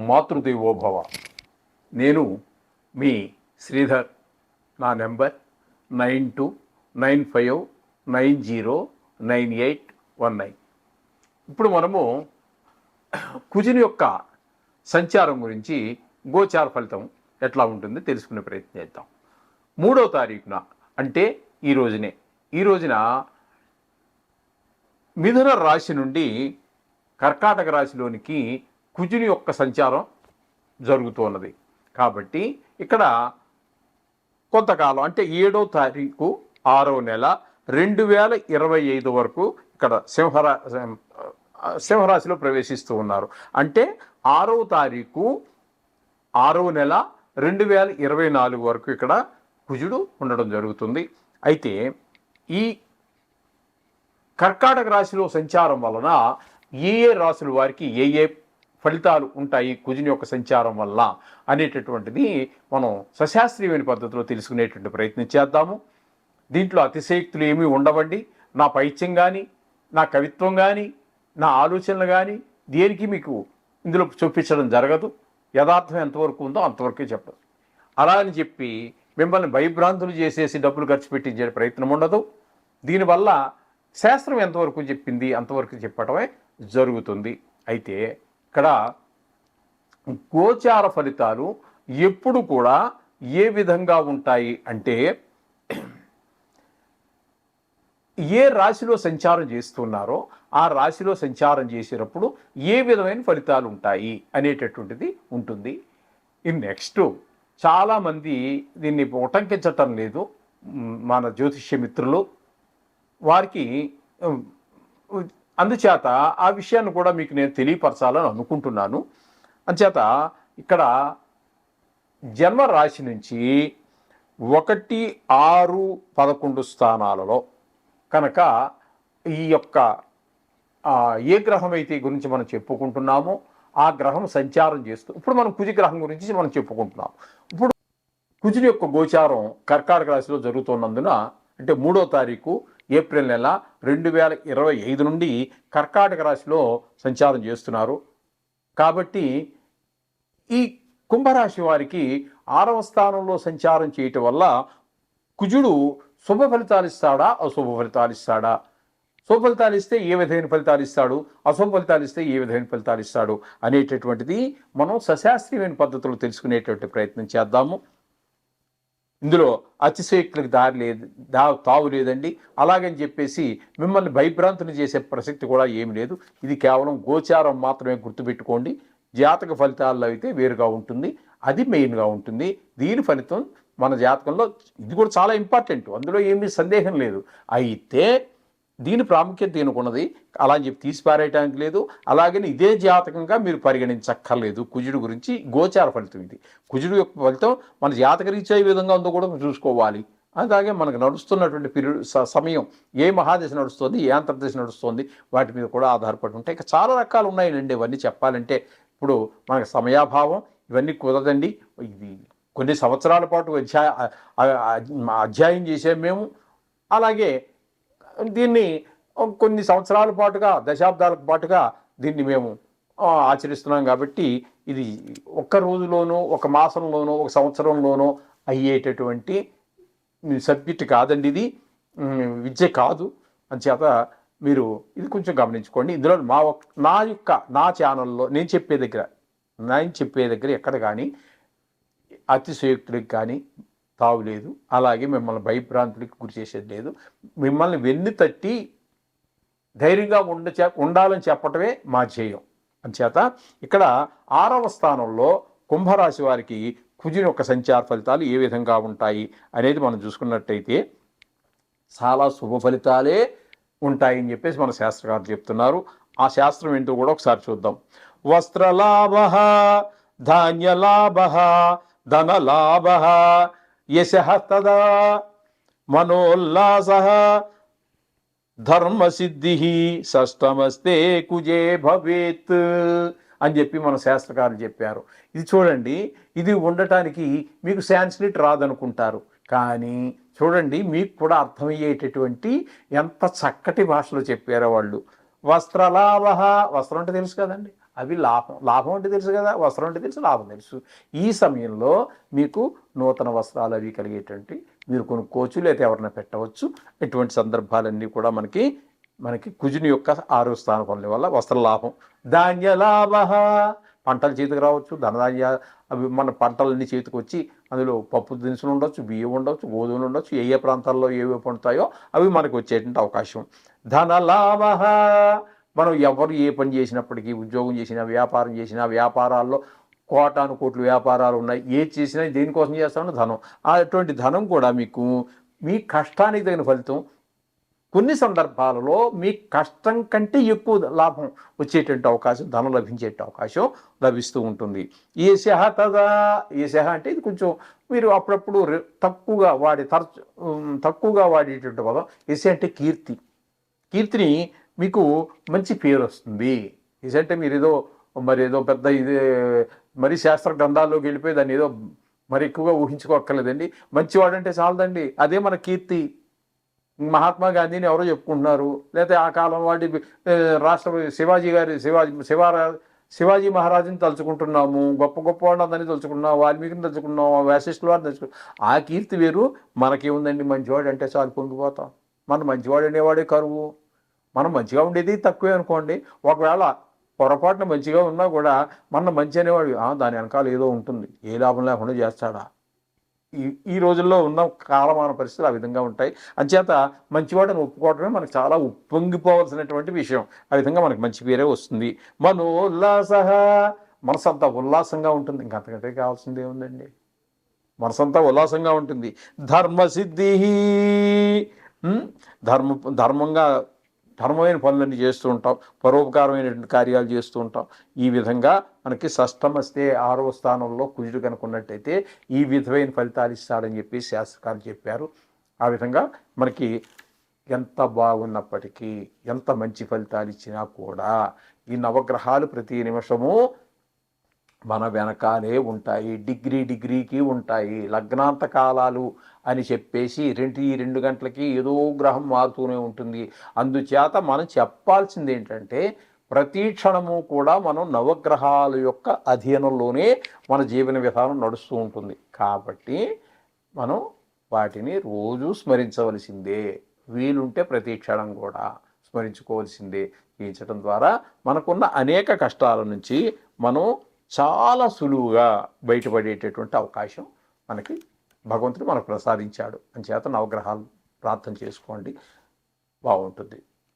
మాతృదేవోభవ. నేను మీ శ్రీధర్. నా నెంబర్ 9295909819. ఇప్పుడు మనము కుజుని యొక్క సంచారం గురించి గోచార ఫలితం ఎట్లా ఉంటుందో తెలుసుకునే ప్రయత్నం చేద్దాం. 3వ తారీఖున అంటే ఈ రోజున మిథున రాశి నుండి కర్కాటక రాశిలోనికి కుజుని యొక్క సంచారం జరుగుతున్నది. కాబట్టి ఇక్కడ కొంతకాలం అంటే 7వ తారీఖు 6వ నెల 2025 వరకు ఇక్కడ సింహరాశిలో ప్రవేశిస్తూ ఉన్నారు. అంటే 6వ తారీఖు 6వ నెల 2024 వరకు ఇక్కడ కుజుడు ఉండడం జరుగుతుంది. అయితే ఈ కర్కాటక రాశిలో సంచారం వలన ఏ రాశుల వారికి ఏ ఫలితాలు ఉంటాయి కుజుని యొక్క సంచారం వల్ల అనేటటువంటిది మనం సశాస్త్రీయమైన పద్ధతిలో తెలుసుకునేటువంటి ప్రయత్నం చేద్దాము. దీంట్లో అతిశయోక్తులు ఏమీ ఉండవండి. నా పైత్యం కానీ, నా కవిత్వం కానీ, నా ఆలోచనలు కానీ దేనికి మీకు ఇందులో చూపించడం జరగదు. యథార్థం ఎంతవరకు ఉందో అంతవరకే చెప్పదు. అలా అని చెప్పి మిమ్మల్ని భయభ్రాంతులు చేసేసి డబ్బులు ఖర్చు పెట్టించే ప్రయత్నం ఉండదు. దీనివల్ల శాస్త్రం ఎంతవరకు చెప్పింది అంతవరకు చెప్పడమే జరుగుతుంది. అయితే ఇక్కడ గోచార ఫలితాలు ఎప్పుడు కూడా ఏ విధంగా ఉంటాయి అంటే, ఏ రాశిలో సంచారం చేస్తున్నారో ఆ రాశిలో సంచారం చేసేటప్పుడు ఏ విధమైన ఫలితాలు ఉంటాయి అనేటటువంటిది ఉంటుంది. ఈ నెక్స్ట్ చాలామంది దీన్ని ఉటంకించటం లేదు. మన జ్యోతిష్య మిత్రులు వారికి అందుచేత ఆ విషయాన్ని కూడా మీకు నేను తెలియపరచాలని అనుకుంటున్నాను. అందుచేత ఇక్కడ జన్మరాశి నుంచి 1, 6, 11 స్థానాలలో కనుక ఈ యొక్క ఏ గ్రహం అయితే గురించి మనం చెప్పుకుంటున్నామో ఆ గ్రహం సంచారం చేస్తూ, ఇప్పుడు మనం కుజ గ్రహం గురించి మనం చెప్పుకుంటున్నాం. ఇప్పుడు కుజుని యొక్క గోచారం కర్కాటక రాశిలో జరుగుతున్నందున అంటే 3వ తారీఖు ఏప్రిల్ నెల 2025 నుండి కర్కాటక రాశిలో సంచారం చేస్తున్నారు. కాబట్టి ఈ కుంభరాశి వారికి 6వ స్థానంలో సంచారం చేయటం వల్ల కుజుడు శుభ ఫలితాలు ఇస్తాడా, అశుభ ఫలితాలు ఇస్తాడా, శుభ ఫలితాలు ఇస్తే ఏ విధమైన ఫలితాలు ఇస్తాడు, అశుభ ఫలితాలు ఇస్తే ఏ విధమైన ఫలితాలు ఇస్తాడు అనేటటువంటిది మనం సశాస్త్రీయమైన పద్ధతులు తెలుసుకునేటువంటి ప్రయత్నం చేద్దాము. ఇందులో అతిశయోక్తులకు తావు లేదండి. అలాగని చెప్పేసి మిమ్మల్ని భయభ్రాంతులు చేసే ప్రసక్తి కూడా ఏమి లేదు. ఇది కేవలం గోచారం మాత్రమే గుర్తుపెట్టుకోండి. జాతక ఫలితాల్లో అయితే వేరుగా ఉంటుంది, అది మెయిన్గా ఉంటుంది. దీని ఫలితం మన జాతకంలో ఇది కూడా చాలా ఇంపార్టెంట్, అందులో ఏమీ సందేహం లేదు. అయితే దీని ప్రాముఖ్యత దీనికున్నది, అలా అని చెప్పి తీసిపారేయటానికి లేదు. అలాగని ఇదే జాతకంగా మీరు పరిగణించక్కర్లేదు. కుజుడు గురించి గోచార ఫలితం ఇది. కుజుడు యొక్క ఫలితం మన జాతక రీత్యా ఏ విధంగా ఉందో కూడా చూసుకోవాలి. అలాగే మనకు నడుస్తున్నటువంటి పీరియడ్ సమయం, ఏ మహాదశ నడుస్తుంది, ఏ అంతర్దశ నడుస్తుంది, వాటి మీద కూడా ఆధారపడి ఉంటాయి. ఇక చాలా రకాలు ఉన్నాయండి. ఇవన్నీ చెప్పాలంటే ఇప్పుడు మనకు సమయాభావం, ఇవన్నీ కుదరదండి. ఇది కొన్ని సంవత్సరాల పాటు అధ్యాయం చేసాం మేము. అలాగే దీన్ని కొన్ని సంవత్సరాల పాటుగా, దశాబ్దాల పాటుగా దీన్ని మేము ఆచరిస్తున్నాం. కాబట్టి ఇది ఒక్క రోజులోనో, ఒక మాసంలోనో, ఒక సంవత్సరంలోనో అయ్యేటటువంటి సబ్జెక్ట్ కాదండి. ఇది విద్య కాదు. అంచేత మీరు ఇది కొంచెం గమనించుకోండి. ఇందులో నా ఛానల్లో నేను చెప్పే దగ్గర ఎక్కడ కానీ అతిశయోక్తులకు కానీ తావు లేదు. అలాగే మిమ్మల్ని భయభ్రాంతులకి గురి చేసేది లేదు. మిమ్మల్ని వెన్ను తట్టి ధైర్యంగా ఉండాలని చెప్పటమే మా ధ్యేయం. అంచేత ఇక్కడ 6వ స్థానంలో కుంభరాశి వారికి కుజుని యొక్క సంచార ఫలితాలు ఏ విధంగా ఉంటాయి అనేది మనం చూసుకున్నట్టయితే చాలా శుభ ఫలితాలే ఉంటాయని చెప్పేసి మన శాస్త్రకారులు చెప్తున్నారు. ఆ శాస్త్రం ఏంటో కూడా ఒకసారి చూద్దాం. వస్త్రలాభ, ధాన్యలాభ, ధనలాభ, యశః తదా మనోల్లాస, ధర్మసిద్ధి షష్టమస్తే కుజే భవేత్ అని చెప్పి మన శాస్త్రకారులు చెప్పారు. ఇది చూడండి, ఇది ఉండటానికి మీకు సాంస్క్రిట్ రాదనుకుంటారు, కానీ చూడండి మీకు కూడా అర్థమయ్యేటటువంటి ఎంత చక్కటి భాషలో చెప్పారో వాళ్ళు. వస్త్రలాభ, వస్త్రం అంటే తెలుసు కదండి, అవి లాభం. లాభం అంటే తెలుసు కదా, వస్త్రం అంటే తెలుసు, లాభం తెలుసు. ఈ సమయంలో మీకు నూతన వస్త్రాలు అవి కలిగేటువంటి మీరు కొనుక్కోవచ్చు, లేదా ఎవరైనా పెట్టవచ్చు. ఇటువంటి సందర్భాలన్నీ కూడా మనకి కుజుని యొక్క 6వ స్థాన పనుల వల్ల వస్త్ర లాభం. ధాన్య లాభ, పంటలు చేతికి రావచ్చు, ధనధాన్య అవి మన పంటలన్నీ చేతికి వచ్చి అందులో పప్పు దినుసులు ఉండొచ్చు, బియ్యం ఉండొచ్చు, గోధుమలు ఉండొచ్చు, ఏ ప్రాంతాల్లో ఏవే పండుతాయో అవి మనకు వచ్చేటువంటి అవకాశం. ధన లాభ, మనం ఎవరు ఏ పని చేసినప్పటికీ, ఉద్యోగం చేసినా, వ్యాపారం చేసినా, వ్యాపారాల్లో కోటాను కోట్లు వ్యాపారాలు ఉన్నాయి, ఏది చేసినా దేనికోసం చేస్తామో ధనం. అటువంటి ధనం కూడా మీకు మీ కష్టానికి తగిన ఫలితం. కొన్ని సందర్భాలలో మీ కష్టం కంటే ఎక్కువ లాభం వచ్చేటువంటి అవకాశం, ధనం లభించేట అవకాశం లభిస్తూ ఉంటుంది. ఏషః తదా, ఏషః అంటే ఇది కొంచెం మీరు అప్పుడప్పుడు తక్కువగా వాడేటువంటి పదం. ఏష అంటే కీర్తి. కీర్తిని మీకు మంచి పేరు వస్తుంది. ఏష అంటే మీరు ఏదో పెద్ద మరి శాస్త్ర గ్రంథాల్లోకి వెళ్ళిపోయి దాన్ని ఏదో మరి ఎక్కువగా ఊహించుకోక్కర్లేదండి. మంచివాడంటే చాలదండి, అదే మన కీర్తి. మహాత్మా గాంధీని ఎవరో చెప్పుకుంటున్నారు, లేకపోతే ఆ కాలం వాడి రాష్ట్రపతి శివాజీ మహారాజుని తలుచుకుంటున్నాము, గొప్ప వాళ్ళని అందరినీ తలుచుకున్నాం, వాల్మీకిని తలుచుకున్నాం, వ్యాసిష్ఠుల వారిని తలుచుకున్నాం. ఆ కీర్తి వేరు. మనకేముందండి, మంచివాడు అంటే చాలు పొంగిపోతాం. మనం మంచివాడు అనేవాడే కరువు. మనం మంచిగా ఉండేది తక్కువే అనుకోండి. ఒకవేళ పొరపాటున మంచిగా ఉన్నా కూడా మన మంచి అనేవాడు దాని వెనకాల ఏదో ఉంటుంది, ఏ లాభం లేకుండా చేస్తాడా. ఈ రోజుల్లో ఉన్న కాలమాన పరిస్థితులు ఆ విధంగా ఉంటాయి. అంచేత మంచివాడని ఒప్పుకోవడమే మనకు చాలా ఉప్పొంగిపోవాల్సినటువంటి విషయం. ఆ విధంగా మనకు మంచి పేరే వస్తుంది. మనోల్లాస, మనసంతా ఉల్లాసంగా ఉంటుంది. ఇంకంతకంటే కావాల్సింది ఏముందండి, మనసంతా ఉల్లాసంగా ఉంటుంది. ధర్మసిద్ధి, ధర్మమైన పనులన్నీ చేస్తూ ఉంటాం, పరోపకారమైనటువంటి కార్యాలు చేస్తూ ఉంటాం. ఈ విధంగా మనకి షష్టమస్తే 6వ స్థానంలో కుజుడు కనుకున్నట్టయితే ఈ విధమైన ఫలితాలు ఇస్తాడని చెప్పి శాస్త్రకారులు చెప్పారు. ఆ విధంగా మనకి ఎంత బాగున్నప్పటికీ, ఎంత మంచి ఫలితాలు ఇచ్చినా కూడా ఈ నవగ్రహాలు ప్రతి నిమిషము మన వెనకాలే ఉంటాయి, డిగ్రీకి ఉంటాయి. లగ్నాంత కాలాలు అని చెప్పేసి 2 గంటలకి ఏదో గ్రహం మారుతూనే ఉంటుంది. అందుచేత మనం చెప్పాల్సింది ఏంటంటే ప్రతి క్షణము కూడా మనం నవగ్రహాల యొక్క అధీనంలోనే మన జీవన విధానం నడుస్తూ ఉంటుంది. కాబట్టి మనం వాటిని రోజు స్మరించవలసిందే. వీలుంటే ప్రతి క్షణం కూడా స్మరించుకోవాల్సిందే. చేయించడం ద్వారా మనకున్న అనేక కష్టాల నుంచి మనం చాలా సులువుగా బయటపడేటటువంటి అవకాశం భగవంతుడు మనకు ప్రసాదించాడు. అంచేత నవగ్రహాలు ప్రార్థన చేసుకోండి, బాగుంటుంది.